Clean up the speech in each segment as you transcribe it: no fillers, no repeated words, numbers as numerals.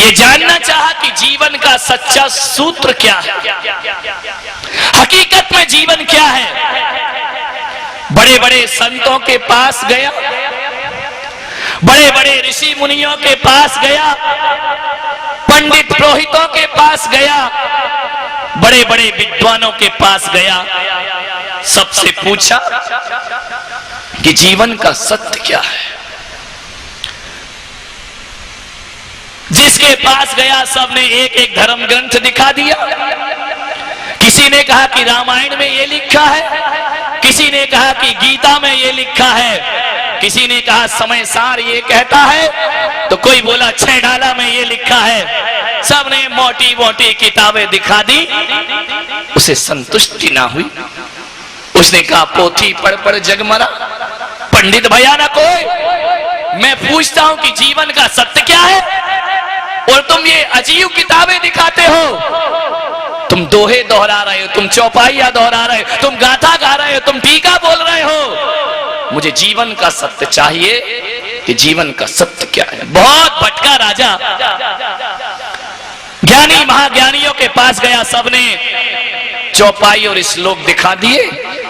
ये जानना चाहा कि जीवन का सच्चा सूत्र क्या है, हकीकत में जीवन क्या है। बड़े बड़े संतों के पास गया, बड़े बड़े ऋषि मुनियों के पास गया, पंडित पुरोहितों के पास गया, बड़े बड़े विद्वानों के पास गया, सबसे पूछा कि जीवन का सत्य क्या है। जिसके पास गया सबने एक एक धर्म ग्रंथ दिखा दिया। किसी ने कहा कि रामायण में ये लिखा है, किसी ने कहा कि गीता में ये लिखा है, किसी ने कहा समय सार ये कहता है, तो कोई बोला छह डाला में ये लिखा है। सबने मोटी मोटी किताबें दिखा दी, उसे संतुष्टि ना हुई। उसने कहा पोथी पढ़ पढ़ जगमरा, पंडित भैया ना कोई, मैं पूछता हूं कि जीवन का सत्य क्या है और तुम ये अजीब किताबें दिखाते हो। तुम दोहे दोहरा रहे हो, तुम चौपाइया दोहरा रहे हो, तुम गाथा गा रहे हो, तुम टीका बोल रहे हो। मुझे जीवन का सत्य चाहिए कि जीवन का सत्य क्या है। बहुत भटका राजा, ज्ञानी महाज्ञानियों के पास गया, सबने चौपाई और श्लोक दिखा दिए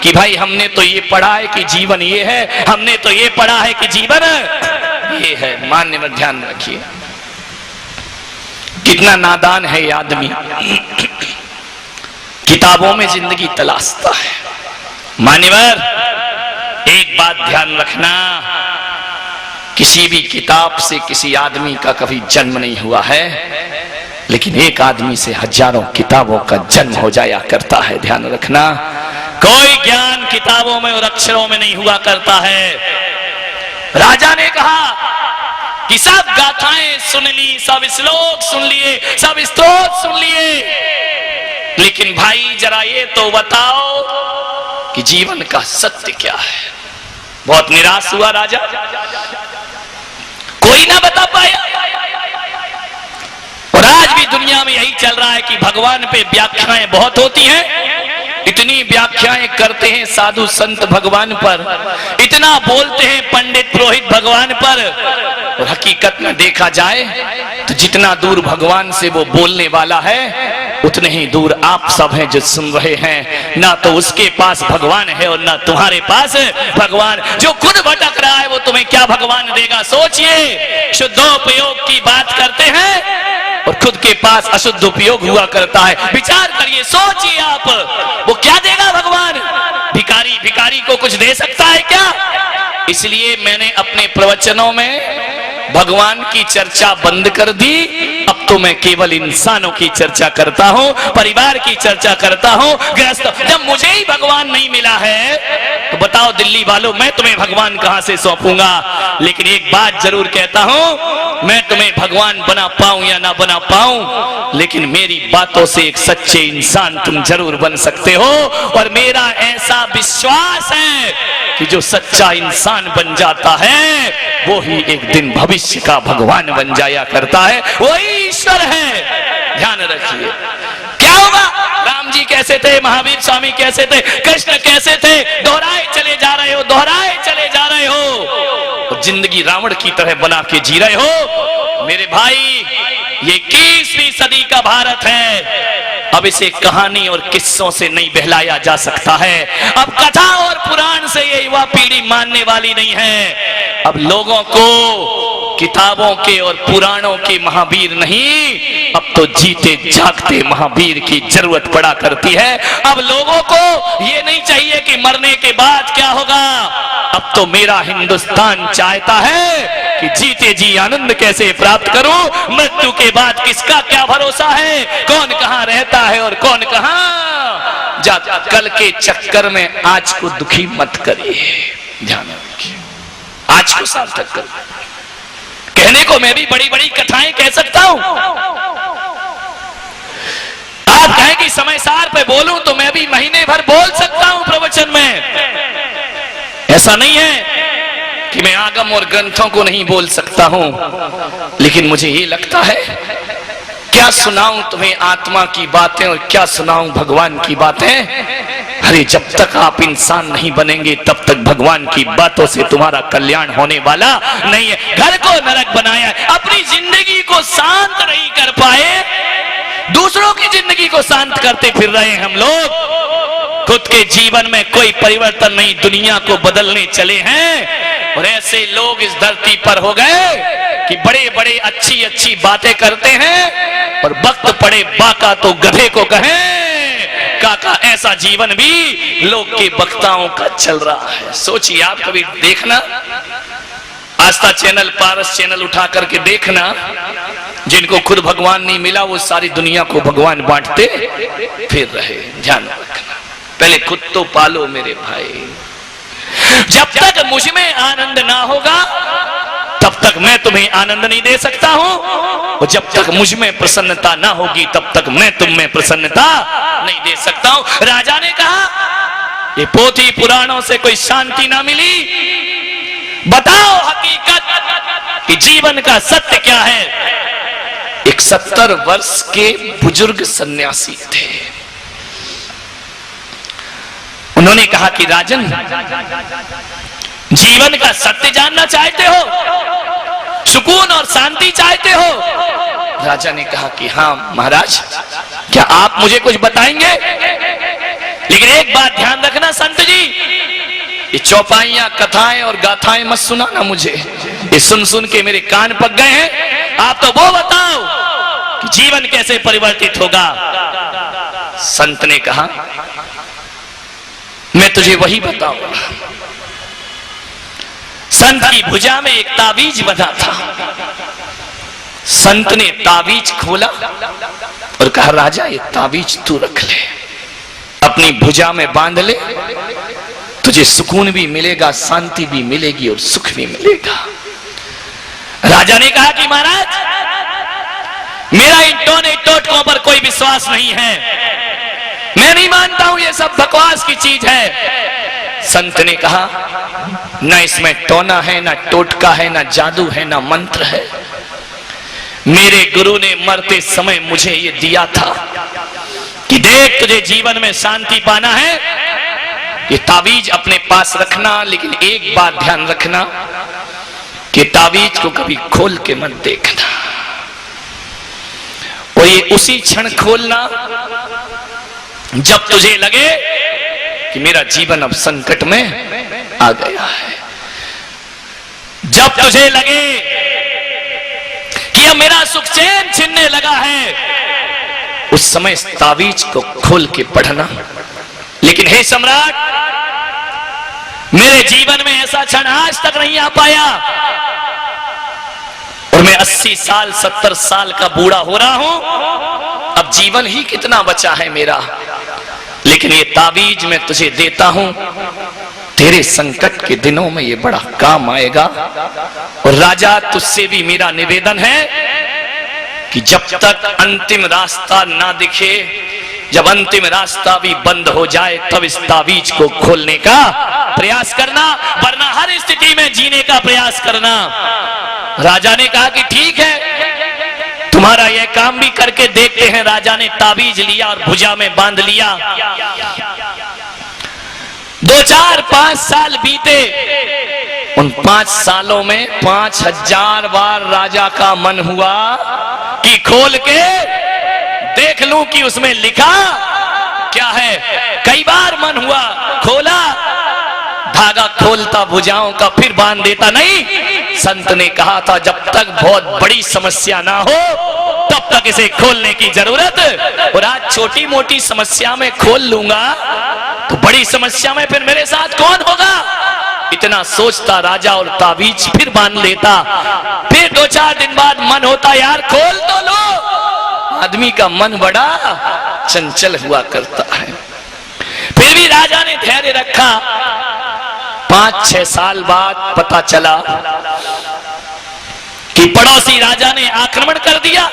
कि भाई हमने तो ये पढ़ा है कि जीवन ये है, हमने तो ये पढ़ा है कि जीवन ये है। मान्य में ध्यान रखिए, कितना नादान है ये आदमी, किताबों में जिंदगी तलाशता है। मान्यवर एक बात ध्यान रखना, किसी भी किताब से किसी आदमी का कभी जन्म नहीं हुआ है, लेकिन एक आदमी से हजारों किताबों का जन्म हो जाया करता है। ध्यान रखना, कोई ज्ञान किताबों में और अक्षरों में नहीं हुआ करता है। राजा ने कहा कि सब गाथाएं सुन ली, सब श्लोक सुन लिए, सब स्तोत्र सुन लिए, लेकिन भाई जरा ये तो बताओ कि जीवन का सत्य क्या है। बहुत निराश हुआ राजा, कोई ना बता पाया। और आज भी दुनिया में यही चल रहा है कि भगवान पे व्याख्याएं बहुत होती हैं, इतनी व्याख्याएं करते हैं साधु संत भगवान पर, इतना बोलते हैं पंडित पुरोहित भगवान पर, और हकीकत में देखा जाए तो जितना दूर भगवान से वो बोलने वाला है, उतने ही दूर आप सब हैं जो सुन रहे हैं। ना तो उसके पास भगवान है और ना तुम्हारे पास भगवान। जो खुद भटक रहा है वो तुम्हें क्या भगवान देगा। सोचिए, शुद्धोपयोग की बात करते हैं और खुद के पास अशुद्ध उपयोग हुआ करता है। विचार करिए, सोचिए आप, वो क्या देगा भगवान। भिखारी भिखारी को कुछ दे सकता है क्या। इसलिए मैंने अपने प्रवचनों में भगवान की चर्चा बंद कर दी। अब तो मैं केवल इंसानों की चर्चा करता हूं, परिवार की चर्चा करता हूं, गृहस्थ। जब मुझे ही भगवान नहीं मिला है तो बताओ दिल्ली वालों, मैं तुम्हें भगवान कहां से सौंपूंगा। लेकिन एक बात जरूर कहता हूं, मैं तुम्हें भगवान बना पाऊं या ना बना पाऊं, लेकिन मेरी बातों से एक सच्चे इंसान तुम जरूर बन सकते हो। और मेरा ऐसा विश्वास है कि जो सच्चा इंसान बन जाता है वो ही एक दिन भविष्य का भगवान बन जाया करता है, वही ईश्वर है। ध्यान रखिए, क्या होगा। राम जी कैसे थे, महावीर स्वामी कैसे थे, कृष्ण कैसे थे, दोहराए चले जा रहे हो, दोहराए चले जा रहे हो, तो जिंदगी रावण की तरह बना के जी रहे हो। मेरे भाई, ये 21वीं सदी का भारत है। अब इसे कहानी और किस्सों से नहीं बहलाया जा सकता है। अब कथा और पुराण से ये युवा पीढ़ी मानने वाली नहीं है। अब लोगों को किताबों के और पुराणों के महावीर नहीं, अब तो जीते जागते महावीर की जरूरत पड़ा करती है। अब लोगों को ये नहीं चाहिए कि मरने के बाद क्या होगा। अब तो मेरा हिंदुस्तान चाहता है कि जीते जी आनंद कैसे प्राप्त करूं, मृत्यु के बाद किसका क्या भरोसा है, कौन कहां रहता है और कौन कहां जाता। कल के चक्कर में आज को दुखी मत करिए। ध्यान रखिए, आज को सार्थक करिए। कहने को मैं भी बड़ी बड़ी कथाएं कह सकता हूं। आप कहें कि समय सार पे बोलूं तो मैं भी महीने भर बोल सकता हूं प्रवचन में। ऐसा नहीं है कि मैं आगम और ग्रंथों को नहीं बोल सकता हूं, लेकिन मुझे ये लगता है क्या सुनाऊं तुम्हें आत्मा की बातें और क्या सुनाऊं भगवान की बातें। अरे जब तक आप इंसान नहीं बनेंगे तब तक भगवान की बातों से तुम्हारा कल्याण होने वाला नहीं है। घर को नरक बनाया है, अपनी जिंदगी को शांत नहीं पाए, दूसरों की जिंदगी को शांत करते फिर रहे हैं हम लोग। खुद के जीवन में कोई परिवर्तन नहीं, दुनिया को बदलने चले हैं। और ऐसे लोग इस धरती पर हो गए कि बड़े बड़े अच्छी अच्छी बातें करते हैं और वक्त पड़े बाका तो गधे को कहें। काका ऐसा जीवन भी लोग के वक्ताओं का चल रहा है। सोचिए आप, कभी देखना आस्था चैनल, पारस चैनल उठा करके देखना, जिनको खुद भगवान नहीं मिला वो सारी दुनिया को भगवान बांटते फिर रहे। ध्यान रखना, पहले खुद तो पालो मेरे भाई। जब तक मुझ में आनंद ना होगा तब तक मैं तुम्हें आनंद नहीं दे सकता हूं, और जब तक मुझ में प्रसन्नता ना होगी तब तक मैं तुम में प्रसन्नता नहीं दे सकता हूं। राजा ने कहा ये पोथी पुराणों से कोई शांति ना मिली, बताओ हकीकत कि जीवन का सत्य क्या है। एक 70 वर्ष के बुजुर्ग सन्यासी थे। उन्होंने कहा कि राजन, जीवन का सत्य जानना चाहते हो, सुकून और शांति चाहते हो? राजा ने कहा कि हाँ महाराज, क्या आप मुझे कुछ बताएंगे? लेकिन एक बात ध्यान रखना संत जी, ये चौपाइयां, कथाएं और गाथाएं मत सुनाना मुझे, ये सुन सुन के मेरे कान पक गए हैं। आप तो वो बताओ कि जीवन कैसे परिवर्तित होगा। संत ने कहा मैं तुझे वही बताऊंगा। संत की भुजा में एक ताबीज बंधा था। संत ने ताबीज खोला और कहा राजा ये ताबीज तू रख ले, अपनी भुजा में बांध ले, तुझे सुकून भी मिलेगा, शांति भी मिलेगी और सुख भी मिलेगा। राजा ने कहा कि महाराज, मेरा इन टोने टोटकों पर कोई विश्वास नहीं है, मैं नहीं मानता हूं ये सब बकवास की चीज है। संत ने कहा न इसमें टोना है, न टोटका है, न जादू है, न मंत्र है। मेरे गुरु ने मरते समय मुझे ये दिया था कि देख, तुझे जीवन में शांति पाना है, ये ताबीज अपने पास रखना, लेकिन एक बात ध्यान रखना कि ताबीज को कभी खोल के मत देखना, और ये उसी क्षण खोलना जब तुझे लगे कि मेरा जीवन अब संकट में आ गया है। जब तुझे लगे कि अब मेरा सुख चैन छिनने लगा है, उस समय इस ताबीज को खोल के पढ़ना। लेकिन हे सम्राट, मेरे जीवन में ऐसा क्षण आज तक नहीं आ पाया, और मैं 80 साल 70 साल का बूढ़ा हो रहा हूं, अब जीवन ही कितना बचा है मेरा। लेकिन ये ताबीज मैं तुझे देता हूं, तेरे संकट के दिनों में ये बड़ा काम आएगा। और राजा, तुझसे भी मेरा निवेदन है कि जब तक अंतिम रास्ता ना दिखे, जब अंतिम रास्ता भी बंद हो जाए, तब इस ताबीज को खोलने का प्रयास करना, वरना हर स्थिति में जीने का प्रयास करना। राजा ने कहा कि ठीक है, तुम्हारा यह काम भी करके देखते हैं। राजा ने ताबीज लिया और भुजा में बांध लिया। 2, 4, 5 साल बीते। उन 5 सालों में 5000 बार राजा का मन हुआ कि खोल के देख लूं कि उसमें लिखा क्या है। कई बार मन हुआ, खोला, धागा खोलता भुजाओं का, फिर बांध देता, नहीं। संत ने कहा था जब तक बहुत बड़ी समस्या ना हो तब तक इसे खोलने की जरूरत। और आज छोटी मोटी समस्या में खोल लूंगा तो बड़ी समस्या में फिर मेरे साथ कौन होगा। इतना सोचता राजा और ताबीज फिर बांध लेता। फिर 2-4 दिन बाद मन होता यार खोल तो लो। आदमी का मन बड़ा चंचल हुआ करता है। फिर भी राजा ने धैर्य रखा। 5-6 साल बाद पता चला कि पड़ोसी राजा ने आक्रमण कर दिया,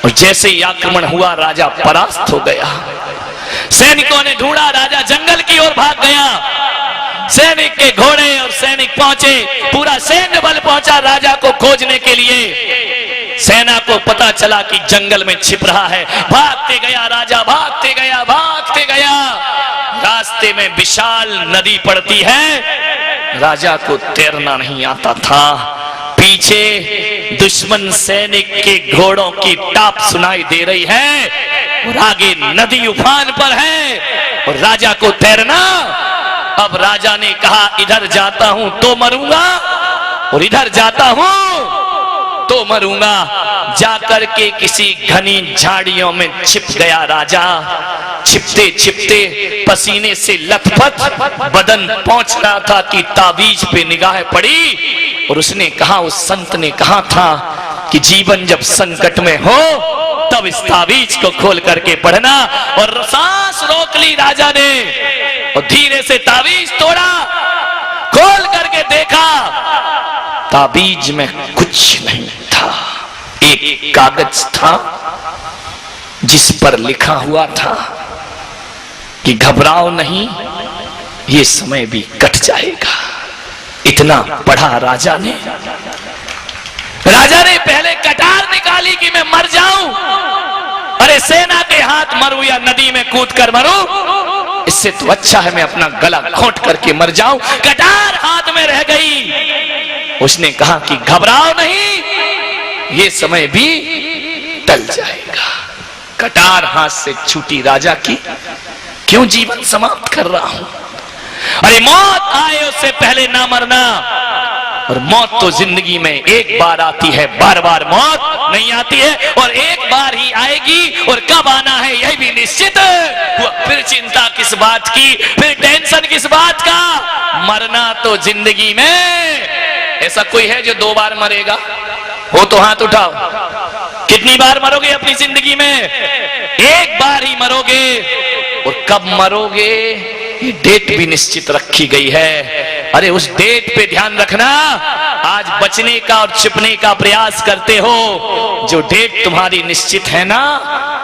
और जैसे ही आक्रमण हुआ राजा परास्त हो गया। सैनिकों ने ढूंढा, राजा जंगल की ओर भाग गया। सैनिक के घोड़े और सैनिक पहुंचे, पूरा सैन्य बल पहुंचा राजा को खोजने के लिए। सेना को पता चला कि जंगल में छिप रहा है। भागते गया राजा, भागते गया, भागते गया। रास्ते में विशाल नदी पड़ती है। राजा को तैरना नहीं आता था, पीछे दुश्मन सैनिक के घोड़ों की टाप सुनाई दे रही है और आगे नदी उफान पर है और राजा को तैरना। अब राजा ने कहा इधर जाता हूं तो मरूंगा और इधर जाता हूं तो मरूंगा। जाकर के किसी घनी झाड़ियों में छिप गया राजा। छिपते छिपते पसीने से लथपथ बदन पहुंच रहा था कि ताबीज पे निगाह पड़ी और उसने कहा, उस संत ने कहा था कि जीवन जब संकट में हो तब इस ताबीज को खोल करके पढ़ना। और सांस रोक ली राजा ने और धीरे से ताबीज तोड़ा, खोल करके देखा ताबीज में कुछ नहीं था। एक कागज था जिस पर लिखा हुआ था कि घबराओ नहीं, ये समय भी कट जाएगा। इतना पढ़ा राजा ने। राजा ने पहले कटार निकाली कि मैं मर जाऊं, अरे सेना के हाथ मरूं या नदी में कूद कर मरूं, इससे तो अच्छा है मैं अपना गला घोंट करके मर जाऊं। कटार हाथ में रह गई। उसने कहा कि घबराओ नहीं, ये समय भी टल जाएगा। कटार हाथ से छूटी राजा की। क्यों जीवन समाप्त कर रहा हूं? अरे मौत आए उससे पहले ना मरना। और मौत तो जिंदगी में एक बार आती है, बार बार मौत नहीं आती है और एक बार ही आएगी। और कब आना है यह भी निश्चित हुआ। फिर चिंता किस बात की, फिर टेंशन किस बात का? मरना तो जिंदगी में। ऐसा कोई है जो 2 बार मरेगा? हो तो हाथ उठाओ। कितनी बार मरोगे अपनी जिंदगी में? एक बार ही मरोगे। और कब मरोगे ये डेट भी निश्चित रखी गई है। अरे उस डेट पे ध्यान रखना। आज बचने का और छिपने का प्रयास करते हो, जो डेट तुम्हारी निश्चित है ना,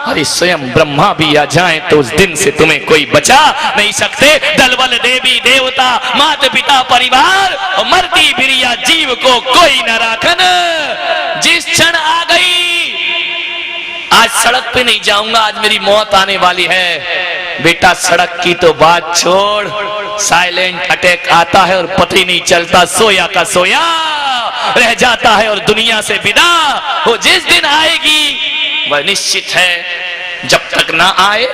अरे स्वयं ब्रह्मा भी आ जाए तो उस दिन से तुम्हें कोई बचा नहीं सकते। दलबल देवी देवता माता पिता परिवार और मरती बिरिया जीव को कोई न राखन। जिस क्षण आ गई, आज सड़क पे नहीं जाऊंगा, आज मेरी मौत आने वाली है। बेटा सड़क की तो बात छोड़, साइलेंट अटैक आता है और पता ही नहीं चलता, सोया का सोया रह जाता है और दुनिया से विदा। वो जिस दिन आएगी वह निश्चित है। जब तक ना आए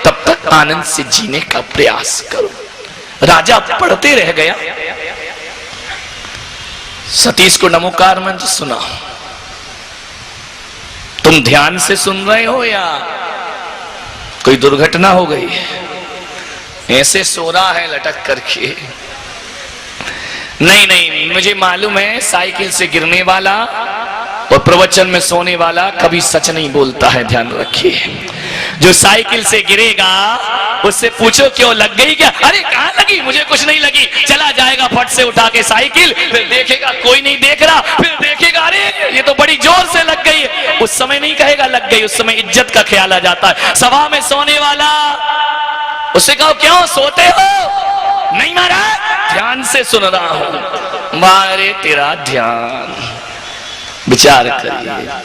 तब तक आनंद से जीने का प्रयास करो। राजा पढ़ते रह गया। सतीश को नमोकार मंत्र सुना। तुम ध्यान से सुन रहे हो या कोई दुर्घटना हो गई? ऐसे सो रहा है लटक करके। नहीं नहीं, मुझे मालूम है साइकिल से गिरने वाला और प्रवचन में सोने वाला कभी सच नहीं बोलता है, ध्यान रखिए। जो साइकिल से गिरेगा उससे पूछो क्यों लग गई क्या? अरे कहां लगी, मुझे कुछ नहीं लगी। चला जाएगा फट से उठा के साइकिल, फिर देखेगा कोई नहीं देख रहा, फिर देखेगा अरे ये तो बड़ी जोर से लग गई है। उस समय नहीं कहेगा लग गई, उस समय इज्जत का ख्याल आ जाता है। सभा में सोने वाला, उससे कहो क्यों सोते हो? नहीं महाराज ध्यान से सुन रहा हूं। मारे तेरा ध्यान, विचार करिए।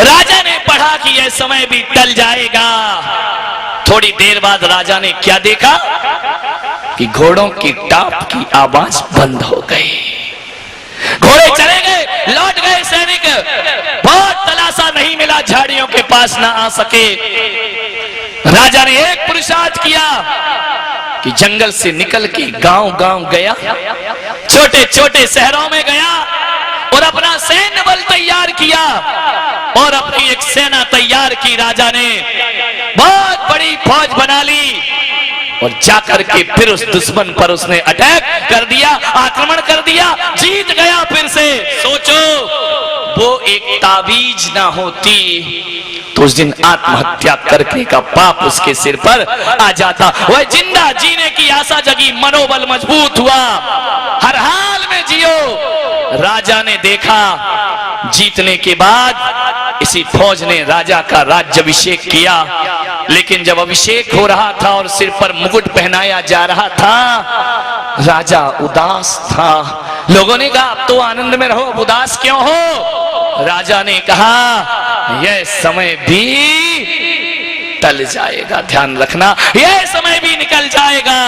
राजा ने पढ़ा कि यह समय भी टल जाएगा। थोड़ी देर बाद राजा ने क्या देखा कि घोड़ों की टाप की आवाज बंद हो गई। घोड़े चले गए, लौट गए सैनिक। बहुत तलाशा नहीं मिला, झाड़ियों के पास ना आ सके। राजा ने एक पुरुषार्थ किया कि जंगल से निकल के गांव गांव गया, छोटे छोटे शहरों में गया और अपना सैन्य बल तैयार किया और अपनी एक सेना तैयार की। राजा ने बहुत बड़ी फौज बना ली और जाकर के फिर उस दुश्मन पर उसने अटैक कर दिया, आक्रमण कर दिया, जीत गया फिर से। सोचो वो एक ताबीज ना होती तो उस दिन आत्महत्या करने का पाप उसके सिर पर आ जाता। वह जिंदा जीने की आशा जगी, मनोबल मजबूत हुआ, हर हाल में जियो। राजा ने देखा जीतने के बाद इसी फौज ने राजा का राज्याभिषेक किया। लेकिन जब अभिषेक हो रहा था और सिर पर मुकुट पहनाया जा रहा था, राजा उदास था। लोगों ने कहा अब तो आनंद में रहो, उदास क्यों हो? राजा ने कहा यह समय भी टल जाएगा, ध्यान रखना, यह समय भी निकल जाएगा।